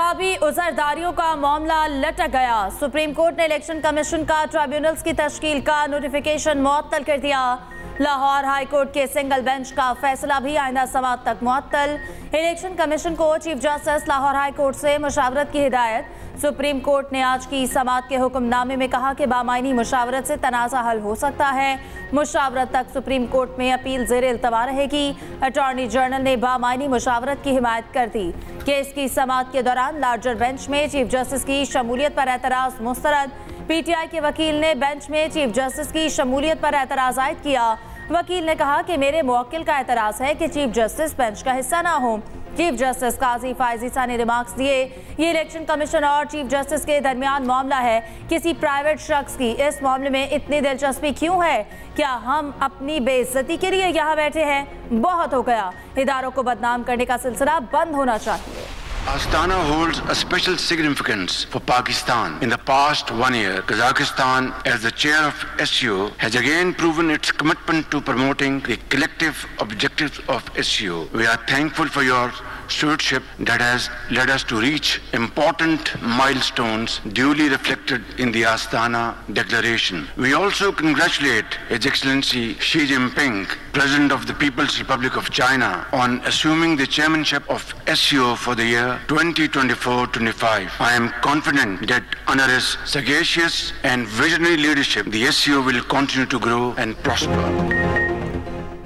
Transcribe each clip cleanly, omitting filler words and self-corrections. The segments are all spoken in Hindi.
इंतखाबी उजरदारियों का मामला लटक गया। सुप्रीम कोर्ट ने इलेक्शन कमीशन का ट्राइब्यूनल्स की तश्कील का नोटिफिकेशन मुअत्तल कर दिया। लाहौर हाई कोर्ट के सिंगल बेंच का फैसला भी आइंदा समाअत तक मुअत्तल। इलेक्शन कमीशन को chief justice Lahore high court से मुशावरत की हिदायत। सुप्रीम कोर्ट ने आज की समाअत के हुक्मनामे में कहा कि बामायनी मुशावरत से तनाज़ा हल हो सकता है। मुशावरत तक सुप्रीम कोर्ट में अपील ज़ेरे इल्तवा रहेगी। अटॉर्नी जनरल ने बामायनी मुशावरत की हिमायत कर दी। केस की समाअत के दौरान लार्जर बेंच में चीफ जस्टिस की शमूलियत पर एतराज़ मुस्तरद। पीटीआई के वकील ने बेंच में चीफ जस्टिस की शमूलियत पर एतराज़ आयद किया। वकील ने कहा कि मेरे मुवक्किल का एतराज़ है कि चीफ जस्टिस बेंच का हिस्सा ना हो। चीफ जस्टिस काजी फायजीसा ने रिमार्क्स दिए, ये इलेक्शन कमीशन और चीफ जस्टिस के दरमियान मामला है, किसी प्राइवेट शख्स की इस मामले में इतनी दिलचस्पी क्यों है? क्या हम अपनी बेइज्जती के लिए यहाँ बैठे हैं? बहुत हो गया। इदारों को बदनाम करने का सिलसिला बंद होना चाहिए। Astana holds a special significance for Pakistan. In the past 1 year, Kazakhstan, as the chair of SCO, has again proven its commitment to promoting the collective objectives of SCO. We are thankful for your stewardship that has led us to reach important milestones duly reflected in the Astana Declaration. We also congratulate His Excellency Xi Jinping, President of the People's Republic of China, on assuming the chairmanship of SCO for the year 2024-25. I am confident that under his sagacious and visionary leadership, the SCO will continue to grow and prosper.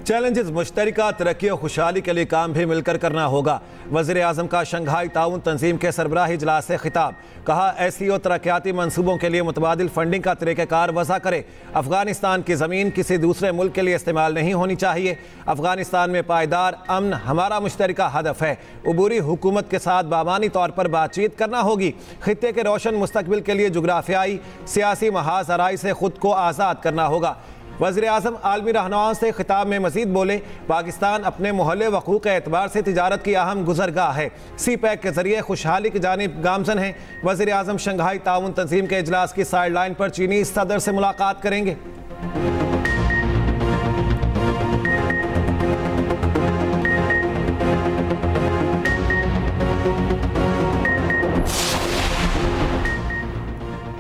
Challenges मुश्तरका तरक्की और खुशहाली के लिए काम भी मिलकर करना होगा। वज़ीर आज़म का शंघाई ताउन तंजीम के सरबराही इजलास से खिताब। कहा SCO तरक्याती मनसूबों के लिए मुतबादिल फंडिंग का तरीक़ाकार वज़ा करे। अफगानिस्तान की ज़मीन किसी दूसरे मुल्क के लिए इस्तेमाल नहीं होनी चाहिए। अफगानिस्तान में पायदार अमन हमारा मुश्तरका हदफ है। उबूरी हुकूमत के साथ बामानी तौर पर बातचीत करना होगी। खित्ते के रोशन मुस्तकबिल के लिए जुग्राफियाई सियासी महाज आराई से ख़ुद को आज़ाद करना होगा। वज़ीर आज़म आलमी रहनुमाओं से खिताब में मज़ीद बोले, पाकिस्तान अपने मोहल्ले वक़ूक़ के एतबार से तिजारत की अहम गुज़रगाह है। CPEC के ज़रिए खुशहाली की जानिब गामज़न है। वज़ीर आज़म शंघाई ताउन तंजीम के इजलास की साइड लाइन पर चीनी सदर से मुलाकात करेंगे।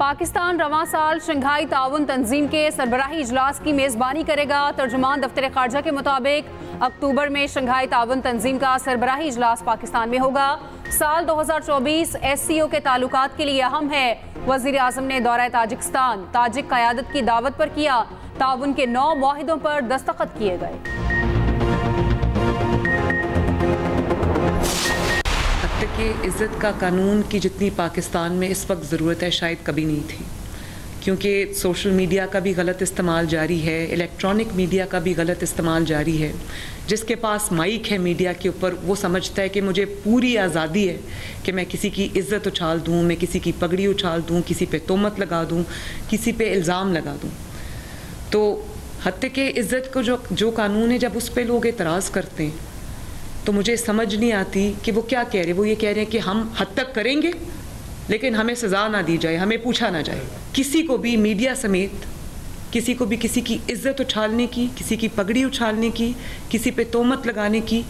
पाकिस्तान रवां साल शंघाई ताउन तंजीम के सरबराही इजलास की मेज़बानी करेगा। तर्जुमान दफ्तर ख़ारजा के मुताबिक अक्टूबर में शंघाई ताउन तंजीम का सरबराही इजलास पाकिस्तान में होगा। साल 2024 SCO के ताल्लुकात के लिए अहम है। वज़ीर आज़म ने दौरा ताजिकिस्तान ताजिक क़यादत की दावत पर किया। ताउन के 9 मुआहिदों पर दस्तखत किए गए। कि इज़्ज़त का कानून की जितनी पाकिस्तान में इस वक्त ज़रूरत है शायद कभी नहीं थी, क्योंकि सोशल मीडिया का भी गलत इस्तेमाल जारी है, इलेक्ट्रॉनिक मीडिया का भी गलत इस्तेमाल जारी है। जिसके पास माइक है मीडिया के ऊपर वो समझता है कि मुझे पूरी आज़ादी है कि मैं किसी की इज़्ज़त उछाल दूँ, मैं किसी की पगड़ी उछाल दूँ, किसी पे तोहमत लगा दूँ, किसी पे इल्ज़ाम लगा दूँ। तो हत्ते के इज़्ज़त को जो कानून है, जब उस पर लोग एतराज़ करते हैं तो मुझे समझ नहीं आती कि वो क्या कह रहे। वो ये कह रहे हैं कि हम हद तक करेंगे लेकिन हमें सज़ा ना दी जाए, हमें पूछा ना जाए। किसी को भी मीडिया समेत किसी को भी किसी की इज़्ज़त उछालने की, किसी की पगड़ी उछालने की, किसी पे तोहमत लगाने की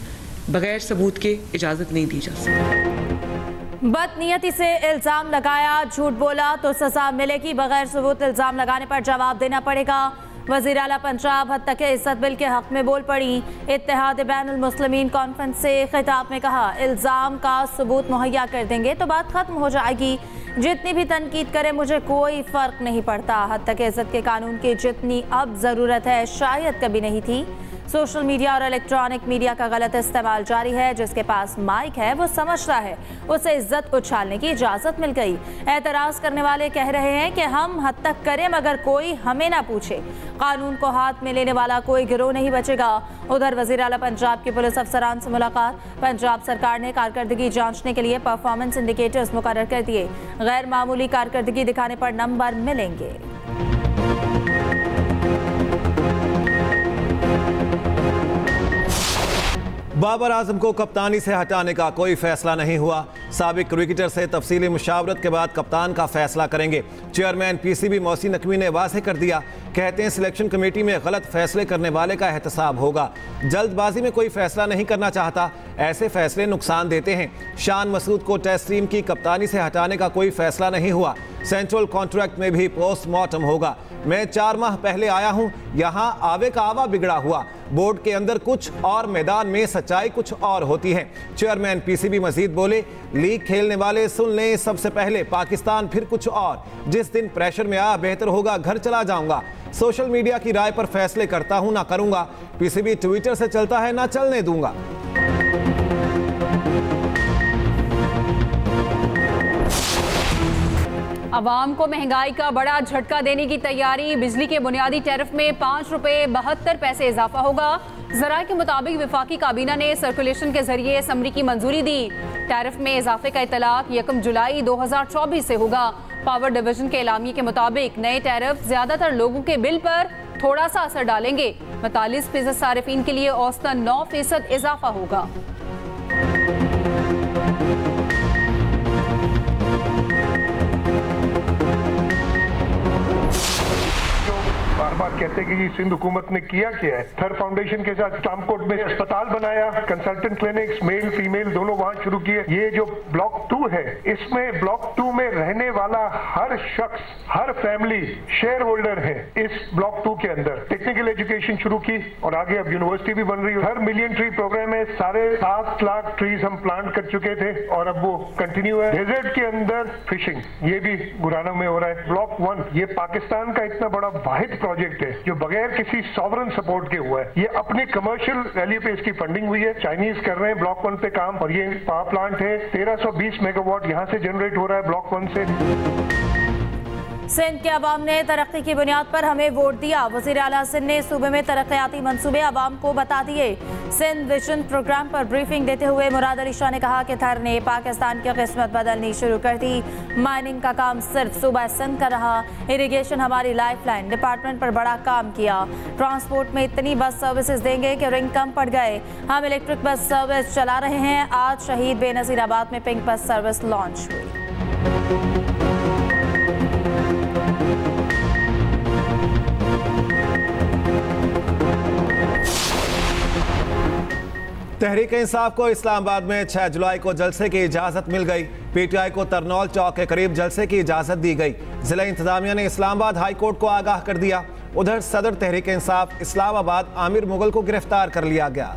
बग़ैर सबूत के इजाज़त नहीं दी जा सकती। बदनीयती से इल्ज़ाम लगाया, झूठ बोला तो सज़ा मिलेगी। बग़ैर सबूत इल्ज़ाम लगाने पर जवाब देना पड़ेगा। वज़ीर आला पंजाब हद तक इज़्ज़त बिल के हक़ में बोल पड़ी। इत्तेहाद बैनुल मुस्लिमीन कॉन्फ्रेंस से खिताब में कहा, इल्ज़ाम का सबूत मुहैया कर देंगे तो बात ख़त्म हो जाएगी। जितनी भी तनकीद करे मुझे कोई फ़र्क नहीं पड़ता। हद तक इज़्ज़त के कानून की जितनी अब ज़रूरत है शायद कभी नहीं थी। सोशल मीडिया और इलेक्ट्रॉनिक मीडिया का गलत इस्तेमाल जारी है। जिसके पास माइक है वो समझता है उसे इज्जत उछालने की इजाज़त मिल गई। एतराज़ करने वाले कह रहे हैं कि हम हद तक करें मगर कोई हमें ना पूछे। कानून को हाथ में लेने वाला कोई गिरोह नहीं बचेगा। उधर वज़ीर आला पंजाब के पुलिस अफसरान से मुलाकात। पंजाब सरकार ने कारकर्दगी जांचने के लिए परफॉर्मेंस इंडिकेटर्स मुकर्रर कर दिए। गैर मामूली कारकर्दगी दिखाने पर नंबर मिलेंगे। बाबर आजम को कप्तानी से हटाने का कोई फैसला नहीं हुआ। साबिक क्रिकेटर से तफसीली मुशावरत के बाद कप्तान का फैसला करेंगे। चेयरमैन PCB मोहसिन नकवी ने वाज़ेह कर दिया कहते हैं सिलेक्शन कमेटी में गलत फैसले करने वाले का एहतसाब होगा। जल्दबाजी में कोई फैसला नहीं करना चाहता, ऐसे फैसले नुकसान देते हैं। शान मसूद को टेस्ट टीम की कप्तानी से हटाने का कोई फैसला नहीं हुआ। सेंट्रल कॉन्ट्रैक्ट में भी पोस्टमार्टम होगा। मैं 4 माह पहले आया हूं, यहां आवे का आवा बिगड़ा हुआ। बोर्ड के अंदर कुछ और, मैदान में सच्चाई कुछ और होती है। चेयरमैन पीसीबी मजीद बोले, लीग खेलने वाले सुन लें, सबसे पहले पाकिस्तान फिर कुछ और। जिस दिन प्रेशर में आया बेहतर होगा घर चला जाऊंगा। सोशल मीडिया की राय पर फैसले करता हूं ना करूंगा। पीसीबी ट्विटर से चलता है ना चलने दूंगा। अवाम को महंगाई का बड़ा झटका देने की तैयारी। बिजली के बुनियादी टैरिफ में 5 रुपए 72 पैसे इजाफा होगा। ज़राए के मुताबिक वफाकी काबीना ने सर्कुलेशन के जरिए असम्बली की मंजूरी दी। टैरिफ में इजाफे का इतलाक 1 जुलाई 2024 से होगा। पावर डिवीजन के एलामिये के मुताबिक नए टैरिफ ज्यादातर लोगों के बिल पर थोड़ा सा असर डालेंगे। 42% सारिफीन के लिए औसतन 9% इजाफा होगा। बार बार कहते हैं कि सिंध हुकूमत ने किया क्या है। थर फाउंडेशन के साथ स्टामकोट में अस्पताल बनाया, कंसल्टेंट क्लिनिक्स मेल फीमेल दोनों वहां शुरू किए। ये जो ब्लॉक 2 है, इसमें ब्लॉक 2 में रहने वाला हर शख्स, हर फैमिली शेयर होल्डर है इस ब्लॉक 2 के अंदर। टेक्निकल एजुकेशन शुरू की और आगे अब यूनिवर्सिटी भी बन रही है। हर मिलियन ट्री प्रोग्राम है, 7.5 लाख ट्रीज हम प्लांट कर चुके थे और अब वो कंटिन्यू है। डेजर्ट के अंदर फिशिंग, ये भी गुराना में हो रहा है। ब्लॉक 1 ये पाकिस्तान का इतना बड़ा वाहिद प्रोजेक्ट है जो बगैर किसी सॉवरन सपोर्ट के हुआ है। ये अपनी कमर्शियल वैल्यू पे इसकी फंडिंग हुई है। चाइनीज कर रहे हैं ब्लॉक 1 पे काम और ये पावर प्लांट है 1320 मेगावाट यहां से जनरेट हो रहा है ब्लॉक 1 से। सिंध के अवाम ने तरक्की की बुनियाद पर हमें वोट दिया। वज़ीर आला सिंध ने सूबे में तरक्याती मंसूबे अवाम को बता दिए। सिंध विजन प्रोग्राम पर ब्रीफिंग देते हुए मुराद अली शाह ने कहा कि थर ने पाकिस्तान की किस्मत बदलनी शुरू कर दी। माइनिंग का काम सिर्फ सूबा सिंध कर रहा। इरिगेशन हमारी लाइफलाइन, डिपार्टमेंट पर बड़ा काम किया। ट्रांसपोर्ट में इतनी बस सर्विसेज देंगे कि रिंग कम पड़ गए। हम इलेक्ट्रिक बस सर्विस चला रहे हैं। आज शहीद बेनज़ीराबाद में पिंक बस सर्विस लॉन्च हुई। तहरीक इंसाफ को इस्लामाबाद में 6 जुलाई को जलसे की इजाज़त मिल गई। पीटीआई को तरनौल चौक के करीब जलसे की इजाज़त दी गई। जिला इंतजामिया ने इस्लामाबाद हाई कोर्ट को आगाह कर दिया। उधर सदर तहरीक इंसाफ इस्लामाबाद आमिर मुगल को गिरफ्तार कर लिया गया।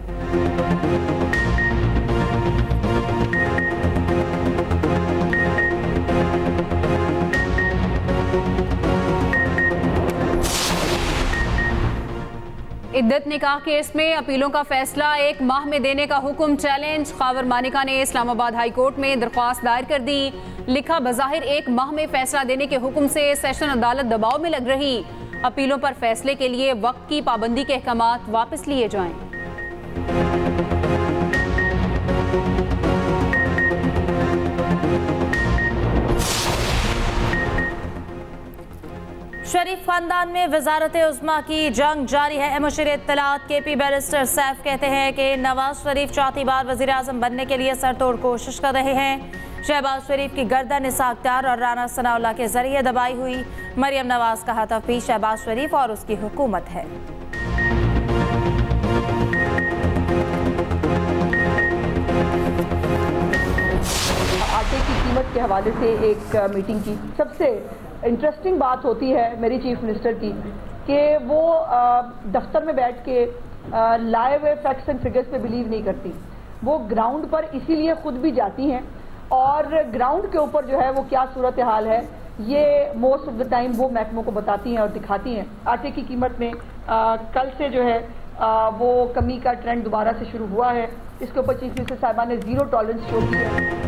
इद्दत निकाह केस में अपीलों का फैसला 1 माह में देने का हुक्म चैलेंज। खावर मानिका ने इस्लामाबाद हाई कोर्ट में दरख्वास्त दायर कर दी। लिखा, बज़ाहिर 1 माह में फैसला देने के हुक्म से सेशन अदालत दबाव में लग रही। अपीलों पर फैसले के लिए वक्त की पाबंदी के अहकामात वापस लिए जाएं। शरीफ खानदान में वजारत उज़्मा की जंग जारी है। मुशीर इत्तलात KP बैरिस्टर सैफ कहते हैं कि नवाज शरीफ चौथी बार वज़ीर आज़म बनने के लिए सरतोड़ कोशिश कर रहे हैं। शहबाज शरीफ की गर्दन इसाक डार और राना सनाउल्लाह के जरिए दबाई हुई। मरियम नवाज का हदफ भी शहबाज शरीफ और उसकी हुकूमत है। आटे की कीमत के हवाले से एक मीटिंग की। सबसे इंटरेस्टिंग बात होती है मेरी चीफ मिनिस्टर की कि वो दफ्तर में बैठ के लाए हुए फैक्ट्स एंड फिगर्स पे बिलीव नहीं करती। वो ग्राउंड पर इसीलिए खुद भी जाती हैं और ग्राउंड के ऊपर जो है वो क्या सूरत हाल है ये मोस्ट ऑफ द टाइम वो महकमों को बताती हैं और दिखाती हैं। आटे की कीमत में कल से जो है वो कमी का ट्रेंड दोबारा से शुरू हुआ है। इसके ऊपर चीफ मिनिस्टर साहिबा ने 0 टॉलरेंस शो की है।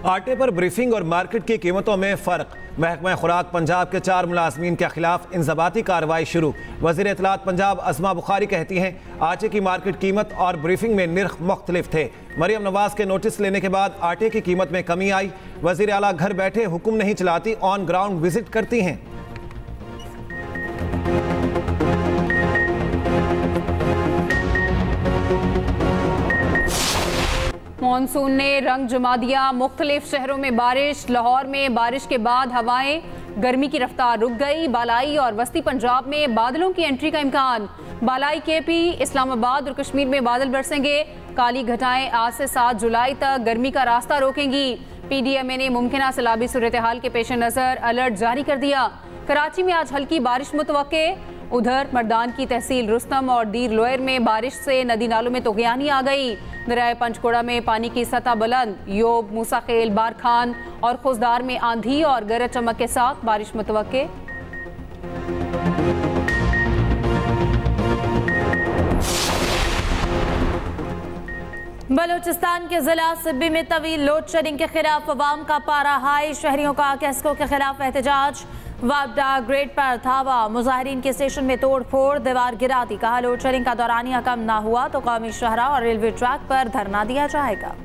आटे पर ब्रीफिंग और मार्केट की कीमतों में फ़र्क। महकमा खुराक पंजाब के 4 मुलाजमीन के खिलाफ इंजबाती कार्रवाई शुरू। वज़ीर इत्तलात पंजाब अज़मा बुखारी कहती हैं आटे की मार्केट कीमत और ब्रीफिंग में निर्ख मुख्तलिफ थे। मरियम नवाज के नोटिस लेने के बाद आटे की कीमत में कमी आई। वज़ीर आला घर बैठे हुक्म नहीं चलाती, ऑन ग्राउंड विजिट करती हैं। मानसून ने रंग जमा दिया। मुख्तलिफ शहरों में बारिश। लाहौर में बारिश के बाद हवाएं गर्मी की रफ्तार रुक गई। बालाई और वस्ती पंजाब में बादलों की एंट्री का इम्कान। बालाई केपी, इस्लामाबाद और कश्मीर में बादल बरसेंगे। काली घटाएं आज से 7 जुलाई तक गर्मी का रास्ता रोकेंगी। पीडीएमए ने मुमकिन सैलाबी सूरत हाल के पेश नज़र अलर्ट जारी कर दिया। कराची में आज हल्की बारिश मुतवक्के। उधर मर्दान की तहसील रुस्तम और दीर लोयर में बारिश से नदी नालों में तोगयानी आ गई। दरियाए पंचकोड़ा में पानी की सतह बुलंद। योब, मूसाखेल, बारखान और खुजदार में आंधी और गरज चमक के साथ बारिश मुतवक्के। बलूचिस्तान के जिला सिब्बी में तवील लोड शेडिंग के खिलाफ अवाम का पारा हाई। शहरियों का कैस्को के खिलाफ एहतजाज। वापडा ग्रेड पर धावा। मुजाहिरीन के स्टेशन में तोड़ फोड़, दीवार गिरा दी। कहा लोड शेडिंग का दौरानिया कम ना हुआ तो कौमी शहरा और रेलवे ट्रैक पर धरना दिया जाएगा।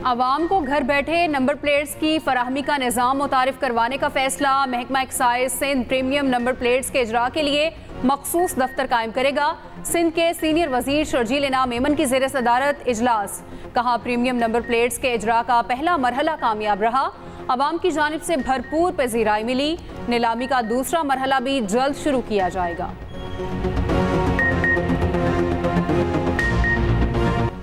आवाम को घर बैठे नंबर प्लेट्स की फराहमी का निज़ाम मुतारिफ करवाने का फैसला। महकमा excise Sindh premium number plates के इजरा के लिए मखसूस दफ्तर कायम करेगा। सिंध के सीनियर वजीर शर्जील इनाम मेमन की ज़ेर सदारत इजलास। कहा प्रीमियम नंबर प्लेट्स के इजरा का पहला मरहला कामयाब रहा। आवाम की जानिब से भरपूर पजीराई मिली। नीलामी का दूसरा मरहला भी जल्द शुरू किया जाएगा।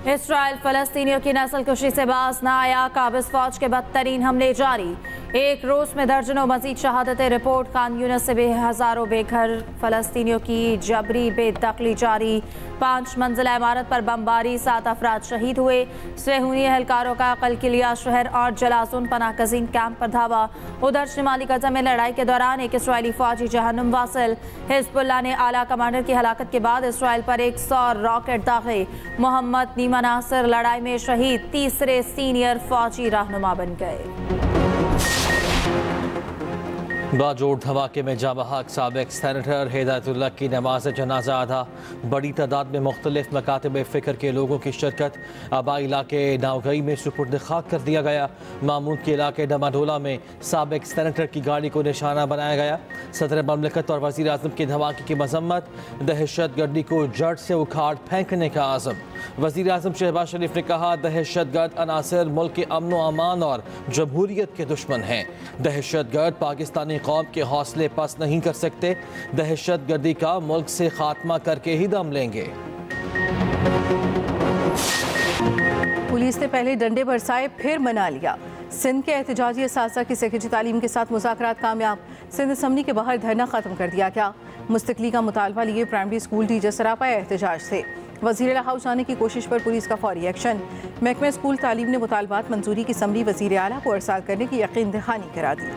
इसराइल फलस्तीनियों की नस्ल कुशी से बाज न आया। काबिज फौज के बदतरीन हमले जारी। एक रोज में दर्जनों मजीद शहादतें रिपोर्ट। खान यूनिस से हजारों बेघर फलस्तीनियों की जबरी बेदखली जारी। 5 मंजिला इमारत पर बमबारी, 7 अफराद शहीद हुए। सेहूनी एहलकारों का कलकिलिया शहर और जलासुन पनाह गजीन कैंप पर धावा। उधर शिमाली गजा में लड़ाई के दौरान एक इसराइली फौजी जहन्नुम वासिल। हिजबुल्लाह ने आला कमांडर की हलाकत के बाद इसराइल पर 100 रॉकेट दागे। मोहम्मद नीमा नासिर लड़ाई में शहीद, तीसरे सीनियर फौजी रहनुमा बन गए। बाजोड़ धमाके में जाँ बहक साबिक सेनेटर हिदायतुल्लाह की नमाज जनाजा अदा। बड़ी तादाद में मुख्तलिफ मकातब फ़िक्र के लोगों की शिरकत। आबाई इलाके नावगई में सुपुर्द खाक कर दिया गया। मामूद के इलाके डमाडोला में साबिक सेनेटर की गाड़ी को निशाना बनाया गया। सदर ममलिकत और वज़ीर आज़म की धमाके की मजम्मत। दहशत गर्दी को जड़ से उखाड़ फेंकने का आज़म। वज़ीर आज़म शहबाज शरीफ ने कहा दहशत गर्द अनासर मुल्क के अमन व अमान और जमहूरियत के दुश्मन हैं। दहशत गर्द पाकिस्तानी कौम के हौसले पस्त नहीं कर सकते। दहशत गर्दी का मुल्क से खात्मा करके ही दम लेंगे। पुलिस ने पहले डंडे बरसाए फिर मना लिया। सिंध के एहतजाजी असातिज़ा की सेक्रेटरी तालीम के साथ मुज़ाकरात कामयाब। सिंध असम्बली के बाहर धरना ख़त्म कर दिया गया। मुस्तकली का मुतालबा लिए प्राइमरी स्कूल टीचर सरापा एहतजाज से। वज़ीर हाउस जाने की कोशिश पर पुलिस का फौरी एक्शन। महकमा स्कूल तालीम ने मुतालबात मंजूरी की समरी वज़ीर आला को अरसाल करने की यकीन दहानी करा दी।